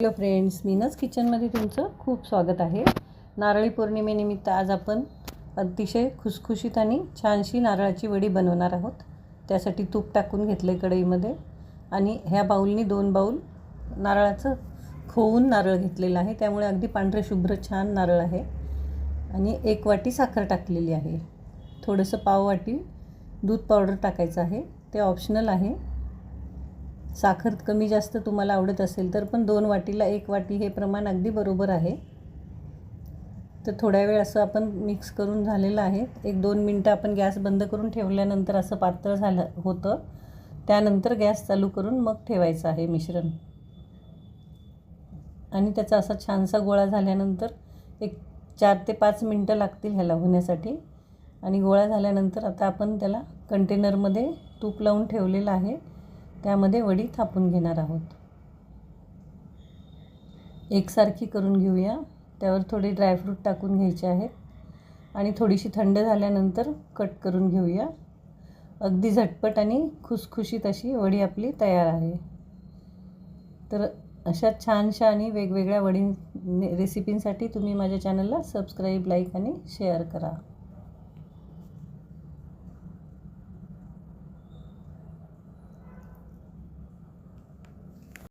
Hello friends, मीनस किचनमध्ये तुमचं खूप स्वागत आहे। नारळी पौर्णिमेनिमित्त आज आपण अतिशय खुसखुशीत आणि छानशी नारळाची वडी बनवणार आहोत। त्यासाठी तूप टाकून घेतले कढईमध्ये आणि ह्या बाउलनी 2 बाउल नारळाचं खोवून नारळ घेतलेला आहे, त्यामुळे अगदी पांढरे शुभ्र छान नारळ आहे। आणि 1 वाटी साखर टाकलेली आहे। थोडंसं पाव वाटी दूध पावडर टाकायचं आहे, ते ऑप्शनल आहे। साखर कमी जास्त तुम्हाला आवडत असेल तर पण 2 वाटीला 1 वाटी हे प्रमाण अगदी बरोबर आहे। तर थोड्या वेळ असं आपण मिक्स करून झालेलं आहे। 1-2 मिनिटं आपण गॅस बंद करून ठेवल्यानंतर असं पातळ झालं होतं, त्यानंतर गॅस चालू करून मग ठेवायचं आहे मिश्रण। आणि त्याचा असा छानसा गोळा झाल्यानंतर एक 4 ते 5 मिनिटं लागतील ह्याला होण्यासाठी। आणि गोळा झाल्यानंतर आता आपण त्याला कंटेनरमध्ये तूप लावून ठेवलेलं आहे, त्यामध्ये वडी थापून घेणार आहोत। एकसारखी करून घेऊया। त्यावर थोडे ड्रायफ्रूट टाकून घ्यायचे आहेत आणि थोडीशी थंड झाल्यानंतर कट करून घेऊया। अगदी झटपट आणि खुसखुशीत अशी वडी आपली तयार आहे। तर अशा छानशा आणि वेगवेगळ्या वडी रेसिपींसाठी तुम्ही माझ्या चॅनलला सबस्क्राईब, लाईक आणि शेअर करा।